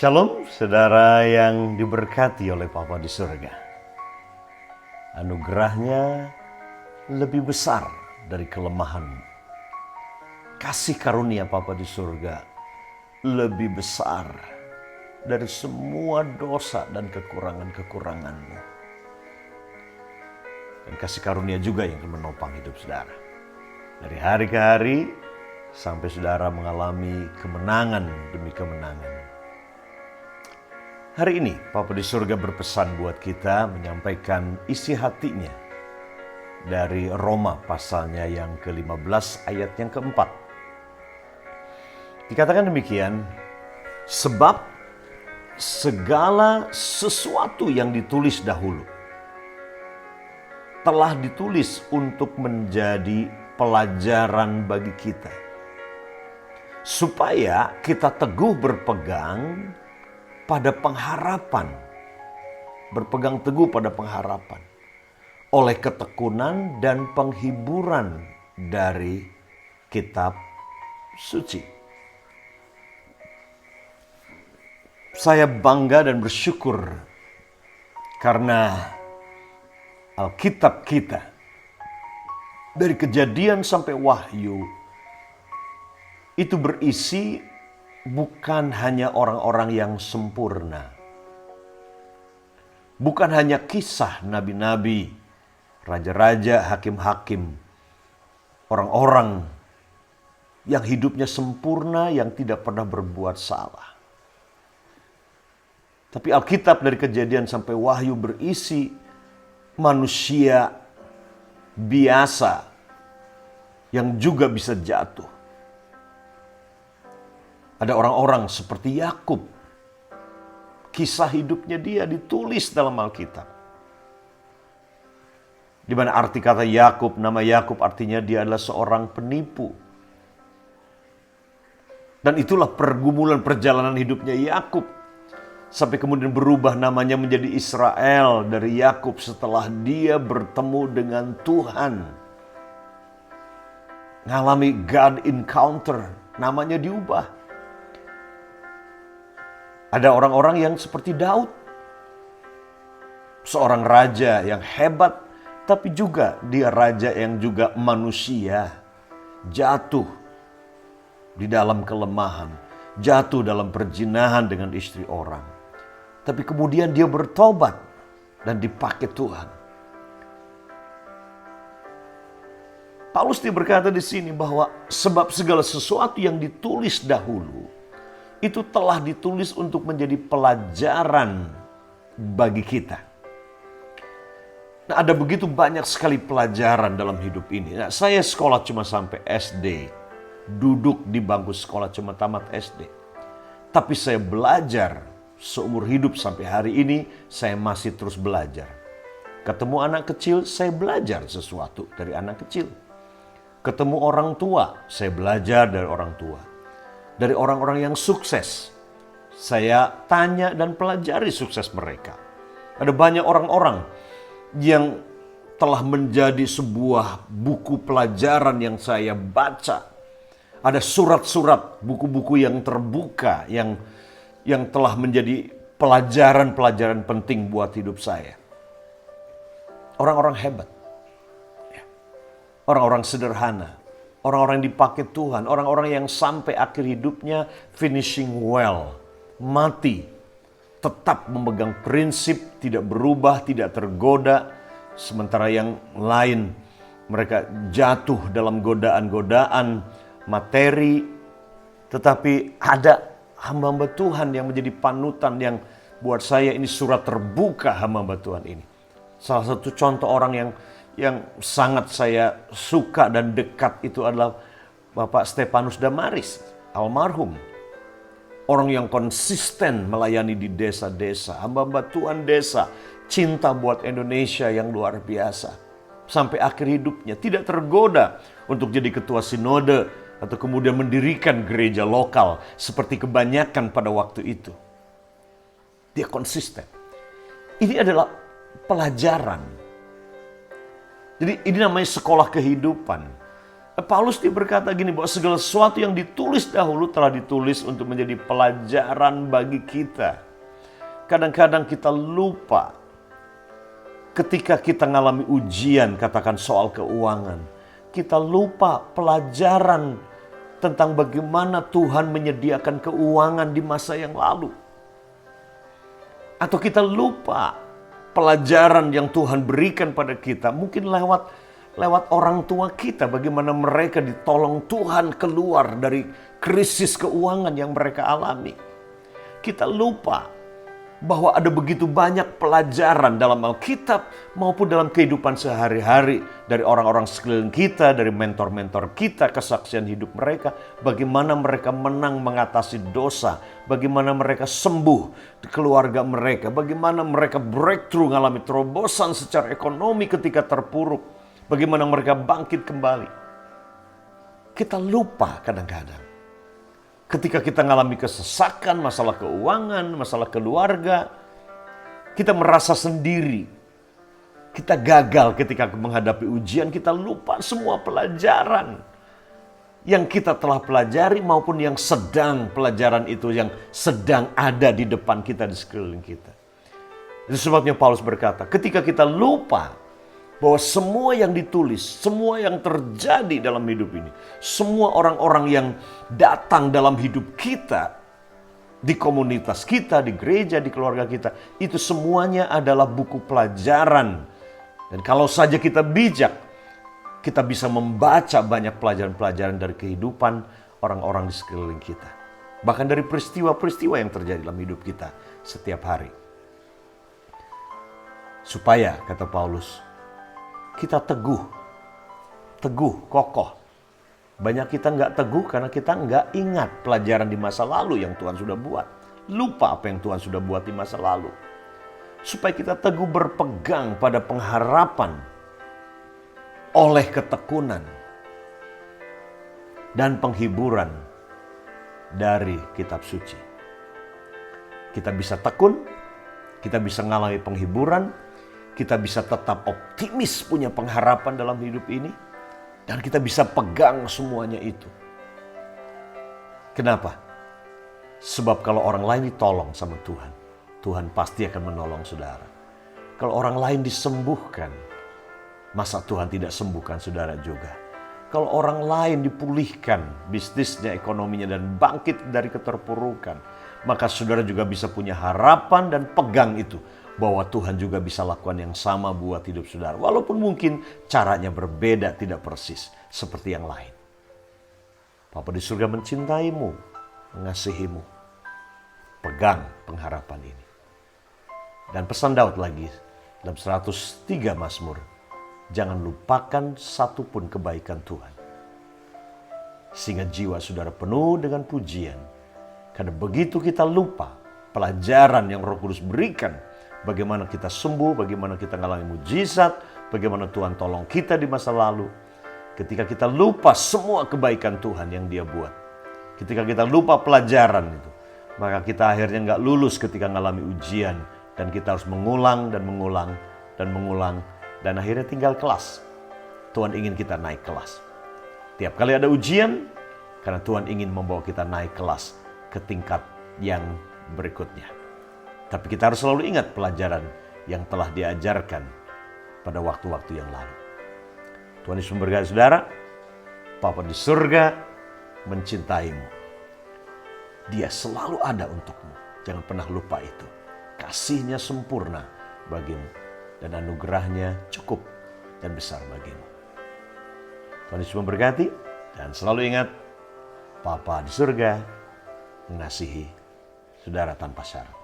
Shalom, saudara yang diberkati oleh Bapa di surga. Anugerahnya lebih besar dari kelemahanmu. Kasih karunia Bapa di surga lebih besar dari semua dosa dan kekurangan-kekuranganmu. Dan kasih karunia juga yang akan menopang hidup saudara. Dari hari ke hari sampai saudara mengalami kemenangan demi kemenangan. Hari ini Bapa di surga berpesan buat kita menyampaikan isi hatinya dari Roma pasalnya yang ke-15 ayat yang ke-4. Dikatakan demikian, sebab segala sesuatu yang ditulis dahulu telah ditulis untuk menjadi pelajaran bagi kita, supaya kita teguh berpegang pada pengharapan, berpegang teguh pada pengharapan oleh ketekunan dan penghiburan dari kitab suci. Saya bangga dan bersyukur karena Alkitab kita dari Kejadian sampai Wahyu itu berisi bukan hanya orang-orang yang sempurna. Bukan hanya kisah nabi-nabi, raja-raja, hakim-hakim, orang-orang yang hidupnya sempurna, yang tidak pernah berbuat salah. Tapi Alkitab dari Kejadian sampai Wahyu berisi manusia biasa yang juga bisa jatuh. Ada orang-orang seperti Yakub. Kisah hidupnya dia ditulis dalam Alkitab. Di mana arti kata Yakub, nama Yakub artinya dia adalah seorang penipu. Dan itulah pergumulan perjalanan hidupnya Yakub. Sampai kemudian berubah namanya menjadi Israel dari Yakub setelah dia bertemu dengan Tuhan. Ngalami God encounter, namanya diubah. Ada orang-orang yang seperti Daud. Seorang raja yang hebat, tapi juga dia raja yang juga manusia. Jatuh di dalam kelemahan, jatuh dalam perzinahan dengan istri orang. Tapi kemudian dia bertobat dan dipakai Tuhan. Paulus dia berkata di sini bahwa sebab segala sesuatu yang ditulis dahulu itu telah ditulis untuk menjadi pelajaran bagi kita. Nah, ada begitu banyak sekali pelajaran dalam hidup ini. Nah, saya sekolah cuma sampai SD. Duduk di bangku sekolah cuma tamat SD. Tapi saya belajar seumur hidup sampai hari ini, saya masih terus belajar. Ketemu anak kecil, saya belajar sesuatu dari anak kecil. Ketemu orang tua, saya belajar dari orang tua. Dari orang-orang yang sukses, saya tanya dan pelajari sukses mereka. Ada banyak orang-orang yang telah menjadi sebuah buku pelajaran yang saya baca. Ada surat-surat, buku-buku yang terbuka, yang telah menjadi pelajaran-pelajaran penting buat hidup saya. Orang-orang hebat, orang-orang sederhana, orang-orang yang dipakai Tuhan, orang-orang yang sampai akhir hidupnya finishing well, mati, tetap memegang prinsip, tidak berubah, tidak tergoda. Sementara yang lain, mereka jatuh dalam godaan-godaan materi. Tetapi ada hamba-hamba Tuhan yang menjadi panutan, yang buat saya ini surat terbuka hamba-hamba Tuhan ini. Salah satu contoh orang yang sangat saya suka dan dekat itu adalah Bapak Stefanus Damaris, almarhum. Orang yang konsisten melayani di desa-desa, hamba-hamba Tuhan desa, cinta buat Indonesia yang luar biasa. Sampai akhir hidupnya tidak tergoda untuk jadi ketua sinode atau kemudian mendirikan gereja lokal seperti kebanyakan pada waktu itu. Dia konsisten. Ini adalah pelajaran. Jadi ini namanya sekolah kehidupan. Paulus dia berkata gini, bahwa segala sesuatu yang ditulis dahulu telah ditulis untuk menjadi pelajaran bagi kita. Kadang-kadang kita lupa ketika kita mengalami ujian, katakan soal keuangan. Kita lupa pelajaran tentang bagaimana Tuhan menyediakan keuangan di masa yang lalu. Atau kita lupa pelajaran yang Tuhan berikan pada kita, mungkin lewat orang tua kita, bagaimana mereka ditolong Tuhan keluar dari krisis keuangan yang mereka alami. Kita lupa bahwa ada begitu banyak pelajaran dalam Alkitab maupun dalam kehidupan sehari-hari dari orang-orang sekeliling kita, dari mentor-mentor kita, kesaksian hidup mereka, bagaimana mereka menang mengatasi dosa, bagaimana mereka sembuh di keluarga mereka, bagaimana mereka breakthrough mengalami terobosan secara ekonomi ketika terpuruk, bagaimana mereka bangkit kembali. Kita lupa kadang-kadang. Ketika kita mengalami kesesakan, masalah keuangan, masalah keluarga, kita merasa sendiri. Kita gagal ketika menghadapi ujian, kita lupa semua pelajaran yang kita telah pelajari maupun yang sedang pelajaran itu yang sedang ada di depan kita, di sekeliling kita. Itu sebabnya Paulus berkata, ketika kita lupa bahwa semua yang ditulis, semua yang terjadi dalam hidup ini, semua orang-orang yang datang dalam hidup kita, di komunitas kita, di gereja, di keluarga kita, itu semuanya adalah buku pelajaran. Dan kalau saja kita bijak, kita bisa membaca banyak pelajaran-pelajaran dari kehidupan orang-orang di sekeliling kita. Bahkan dari peristiwa-peristiwa yang terjadi dalam hidup kita setiap hari. Supaya, kata Paulus, kita teguh, kokoh. Banyak kita nggak teguh karena kita nggak ingat pelajaran di masa lalu yang Tuhan sudah buat. Lupa apa yang Tuhan sudah buat di masa lalu. Supaya kita teguh berpegang pada pengharapan oleh ketekunan dan penghiburan dari kitab suci. Kita bisa tekun, kita bisa mengalami penghiburan, kita bisa tetap optimis, punya pengharapan dalam hidup ini. Dan kita bisa pegang semuanya itu. Kenapa? Sebab kalau orang lain ditolong sama Tuhan, Tuhan pasti akan menolong saudara. Kalau orang lain disembuhkan, masa Tuhan tidak sembuhkan saudara juga? Kalau orang lain dipulihkan bisnisnya, ekonominya, dan bangkit dari keterpurukan, maka saudara juga bisa punya harapan dan pegang itu, bahwa Tuhan juga bisa lakukan yang sama buat hidup saudara. Walaupun mungkin caranya berbeda, tidak persis seperti yang lain. Bapa di surga mencintaimu, mengasihimu. Pegang pengharapan ini. Dan pesan Daud lagi dalam 103 Mazmur, jangan lupakan satupun kebaikan Tuhan. Sehingga jiwa saudara penuh dengan pujian. Karena begitu kita lupa pelajaran yang Roh Kudus berikan, bagaimana kita sembuh, bagaimana kita mengalami mujizat, bagaimana Tuhan tolong kita di masa lalu. Ketika kita lupa semua kebaikan Tuhan yang Dia buat. Ketika kita lupa pelajaran itu, maka kita akhirnya nggak lulus ketika mengalami ujian. Dan kita harus mengulang dan mengulang dan mengulang. Dan akhirnya tinggal kelas. Tuhan ingin kita naik kelas. Tiap kali ada ujian, karena Tuhan ingin membawa kita naik kelas ke tingkat yang berikutnya. Tapi kita harus selalu ingat pelajaran yang telah diajarkan pada waktu-waktu yang lalu. Tuhan Yesus memberkati saudara. Bapa di surga mencintaimu. Dia selalu ada untukmu. Jangan pernah lupa itu. Kasih-Nya sempurna bagimu. Dan anugerah-Nya cukup dan besar bagimu. Tuhan Yesus memberkati. Dan selalu ingat, Bapa di surga mengasihi saudara tanpa syarat.